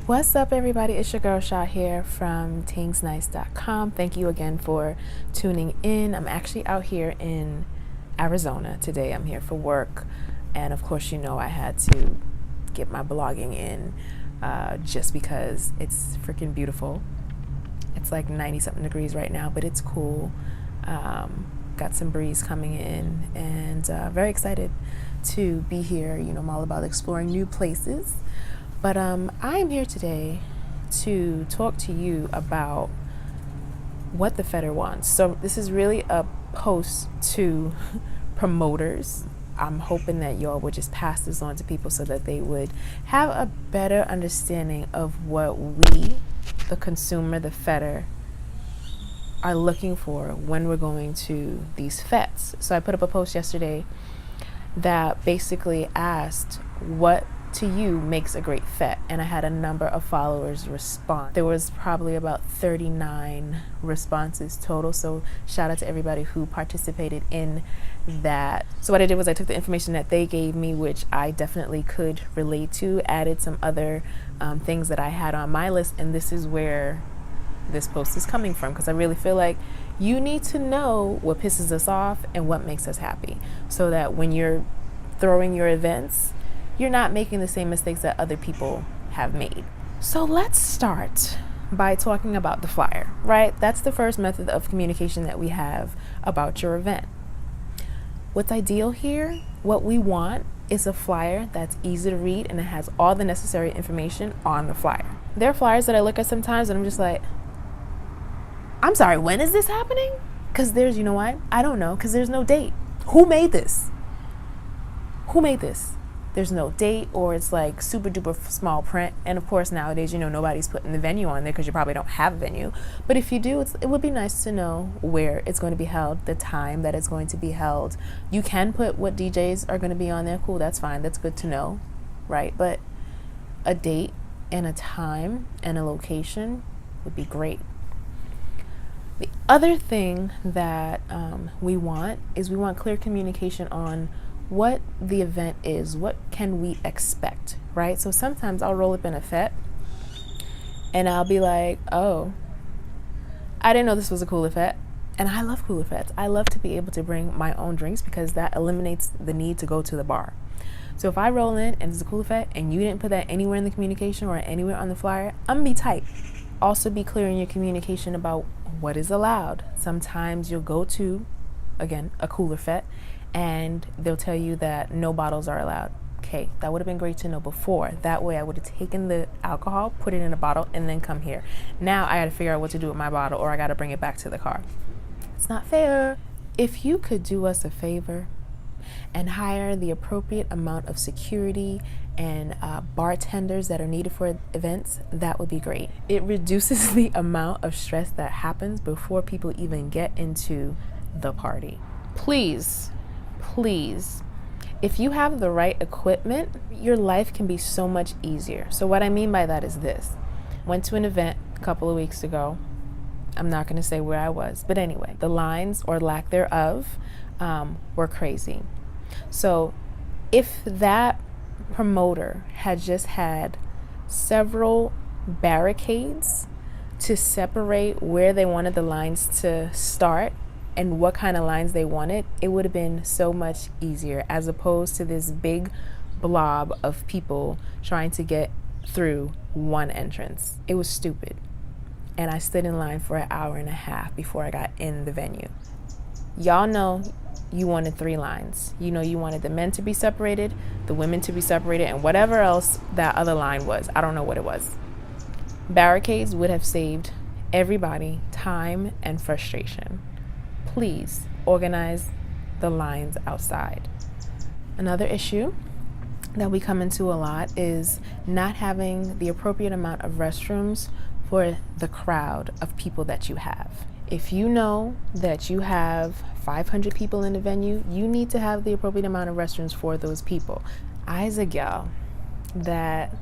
What's up, everybody? It's your girl Shah here from Tingz.com. Thank you again for tuning in. I'm actually out here in Arizona today. I'm here for work, and of course, you know I had to get my blogging in just because it's freaking beautiful. It's like 90 something degrees right now, but it's cool. Got some breeze coming in, and very excited to be here. You know, I'm all about exploring new places. But I am here today to talk to you about what the fetter wants. So this is really a post to promoters. I'm hoping that y'all would just pass this on to people so that they would have a better understanding of what we, the consumer, the fetter, are looking for when we're going to these fets. So I put up a post yesterday that basically asked what to you makes a great fet, and I had a number of followers respond. There was probably about 39 responses total, so shout out to everybody who participated in that. So what I did was I took the information that they gave me, which I definitely could relate to, added some other things that I had on my list, and this is where this post is coming from, because I really feel like you need to know what pisses us off and what makes us happy, so that when you're throwing your events, you're not making the same mistakes that other people have made. So let's start by talking about the flyer, right? That's the first method of communication that we have about your event. What's ideal here, what we want, is a flyer that's easy to read and it has all the necessary information on the flyer. There are flyers that I look at sometimes and I'm just like, I'm sorry, when is this happening? Because there's, you know what? I don't know, because there's no date. Who made this? Who made this? There's no date, or it's like super duper small print. And of course nowadays, you know, nobody's putting the venue on there because you probably don't have a venue. But if you do, it would be nice to know where it's going to be held, the time that it's going to be held. You can put what DJs are going to be on there. Cool, that's fine. That's good to know, right? But a date and a time and a location would be great. The other thing that we want clear communication on what the event is. What can we expect, right? So sometimes I'll roll up in a fet and I'll be like, oh, I didn't know this was a cooler fet. And I love cooler fets. I love to be able to bring my own drinks because that eliminates the need to go to the bar. So if I roll in and it's a cooler fet and you didn't put that anywhere in the communication or anywhere on the flyer, I'm gonna be tight. Also be clear in your communication about what is allowed. Sometimes you'll go to, again, a cooler fet and they'll tell you that no bottles are allowed. Okay, that would have been great to know before. That way I would have taken the alcohol, put it in a bottle, and then come here. Now I gotta figure out what to do with my bottle, or I gotta bring it back to the car. It's not fair. If you could do us a favor and hire the appropriate amount of security and bartenders that are needed for events, that would be great. It reduces the amount of stress that happens before people even get into the party. Please, if you have the right equipment, your life can be so much easier. So what I mean by that is this. Went to an event a couple of weeks ago. I'm not going to say where I was, but anyway, the lines or lack thereof were crazy. So if that promoter had just had several barricades to separate where they wanted the lines to start and what kind of lines they wanted, it would have been so much easier, as opposed to this big blob of people trying to get through one entrance. It was stupid. And I stood in line for an hour and a half before I got in the venue. Y'all know you wanted 3 lines. You know you wanted the men to be separated, the women to be separated, and whatever else that other line was. I don't know what it was. Barricades would have saved everybody time and frustration. Please organize the lines outside. Another issue that we come into a lot is not having the appropriate amount of restrooms for the crowd of people that you have. If you know that you have 500 people in the venue, you need to have the appropriate amount of restrooms for those people. I's a gal that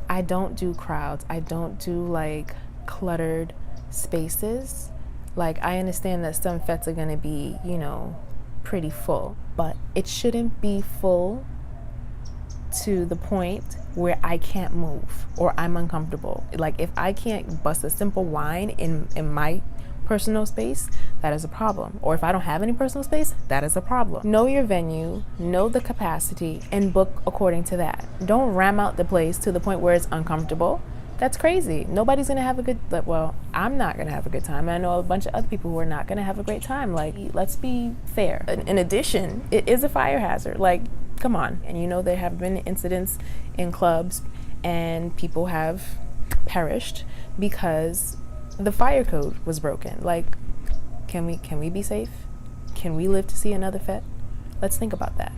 I don't do crowds. I don't do like cluttered spaces. Like, I understand that some fets are gonna be, you know, pretty full, but it shouldn't be full to the point where I can't move or I'm uncomfortable. Like if I can't bust a simple whine in my personal space, that is a problem. Or if I don't have any personal space, that is a problem. Know your venue, know the capacity, and book according to that. Don't ram out the place to the point where it's uncomfortable. That's crazy. Nobody's gonna have a good, well, I'm not gonna have a good time. I know a bunch of other people who are not gonna have a great time. Like, let's be fair. In addition, it is a fire hazard. Like, come on. And you know there have been incidents in clubs and people have perished because the fire code was broken. Like, can we be safe? Can we live to see another fet? Let's think about that.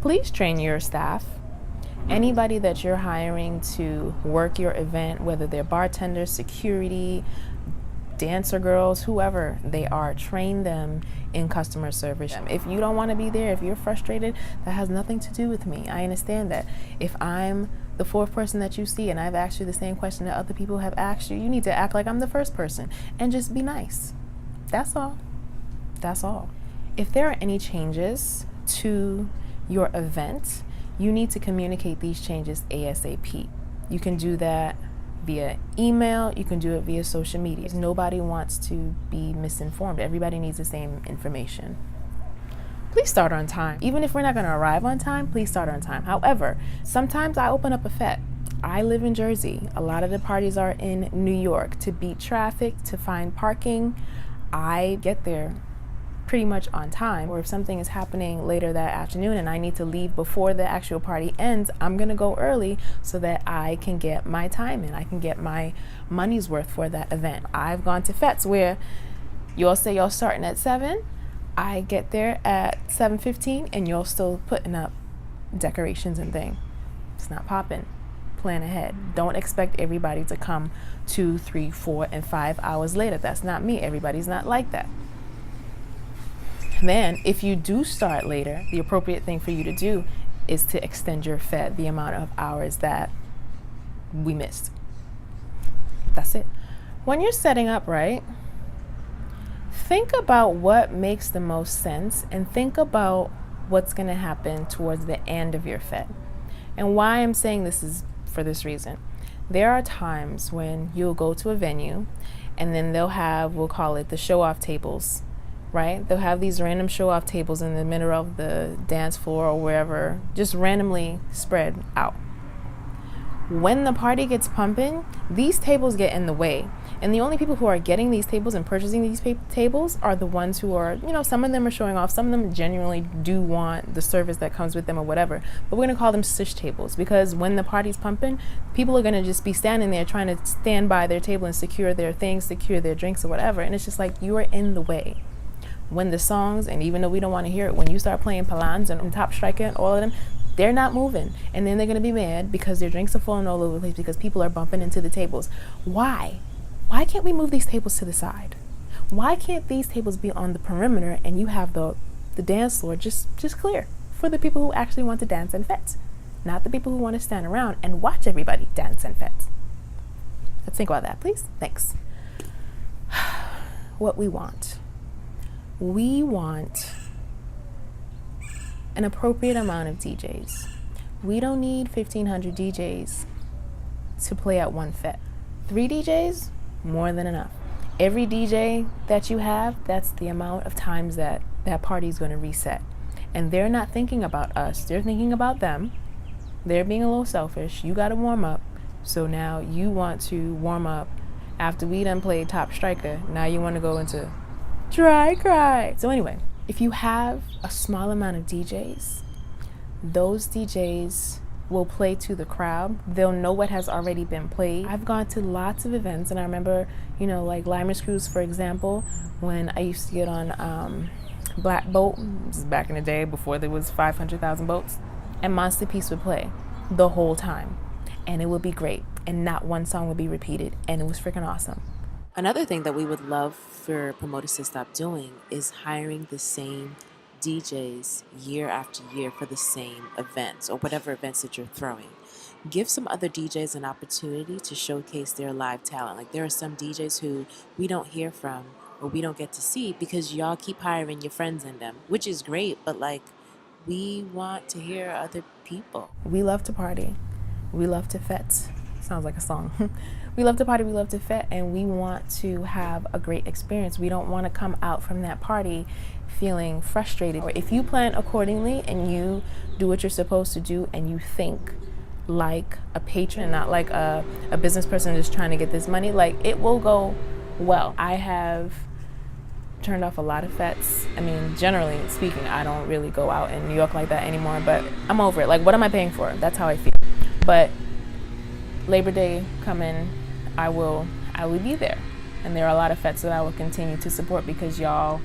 Please train your staff. Anybody that you're hiring to work your event, whether they're bartenders, security, dancer girls, whoever they are, train them in customer service. If you don't want to be there, if you're frustrated, that has nothing to do with me. I understand that. If I'm the fourth person that you see and I've asked you the same question that other people have asked you, you need to act like I'm the first person and just be nice. That's all. That's all. If there are any changes to your event, you need to communicate these changes ASAP. You can do that via email, you can do it via social media. Nobody wants to be misinformed. Everybody needs the same information. Please start on time. Even if we're not gonna arrive on time, please start on time. However, sometimes I open up a fet. I live in Jersey. A lot of the parties are in New York. To beat traffic, to find parking, I get there pretty much on time. Or if something is happening later that afternoon and I need to leave before the actual party ends, I'm gonna go early so that I can get my time in. I can get my money's worth for that event. I've gone to fets where you'll say you're starting at 7, I get there at 7:15 and you're still putting up decorations and things. It's not popping. Plan ahead. Don't expect everybody to come 2, 3, 4, and 5 hours later. That's not me. Everybody's not like that. Then, if you do start later, the appropriate thing for you to do is to extend your fet the amount of hours that we missed. That's it. When you're setting up, right, think about what makes the most sense and think about what's going to happen towards the end of your fet. And why I'm saying this is for this reason. There are times when you'll go to a venue and then they'll have, we'll call it the show-off tables, right? They'll have these random show-off tables in the middle of the dance floor or wherever, just randomly spread out. When the party gets pumping, these tables get in the way. And the only people who are getting these tables and purchasing these tables are the ones who are, some of them are showing off. Some of them genuinely do want the service that comes with them or whatever. But we're going to call them swish tables because when the party's pumping, people are going to just be standing there trying to stand by their table and secure their things, secure their drinks or whatever. And it's just like, you are in the way. When the songs, and even though we don't want to hear it, when you start playing Palans and Top Striker and all of them, they're not moving. And then they're going to be mad because their drinks are falling all over the place because people are bumping into the tables. Why? Why can't we move these tables to the side? Why can't these tables be on the perimeter and you have the dance floor just clear for the people who actually want to dance and fets, not the people who want to stand around and watch everybody dance and fets? Let's think about that, please. Thanks. What we want. We want an appropriate amount of DJs. We don't need 1,500 DJs to play at one fet. 3 DJs, more than enough. Every DJ that you have, that's the amount of times that party's going to reset. And they're not thinking about us. They're thinking about them. They're being a little selfish. You got to warm up. So now you want to warm up after we done played Top Striker. Now you want to go into Dry Cry. So anyway, if you have a small amount of DJs, those DJs will play to the crowd. They'll know what has already been played. I've gone to lots of events and I remember, like Limers Cruise, for example, when I used to get on Black Boat, this is back in the day before there was 500,000 boats, and Monster Peace would play the whole time. And it would be great. And not one song would be repeated. And it was freaking awesome. Another thing that we would love for promoters to stop doing is hiring the same DJs year after year for the same events or whatever events that you're throwing. Give some other DJs an opportunity to showcase their live talent. Like there are some DJs who we don't hear from or we don't get to see because y'all keep hiring your friends in them, which is great, but like we want to hear other people. We love to party. We love to fet. Sounds like a song. We love to party, we love to fet, and we want to have a great experience. We don't want to come out from that party feeling frustrated. If you plan accordingly and you do what you're supposed to do and you think like a patron, not like a business person just trying to get this money, like, it will go well. I have turned off a lot of fets. I mean, generally speaking, I don't really go out in New York like that anymore, but I'm over it. Like, what am I paying for? That's how I feel. But Labor Day coming, I will be there. And there are a lot of fets that I will continue to support because y'all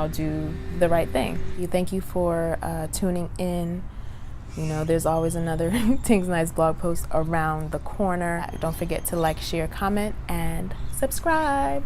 do the right thing. Thank you for tuning in. You know, there's always another Tingz Nice blog post around the corner. Don't forget to like, share, comment, and subscribe.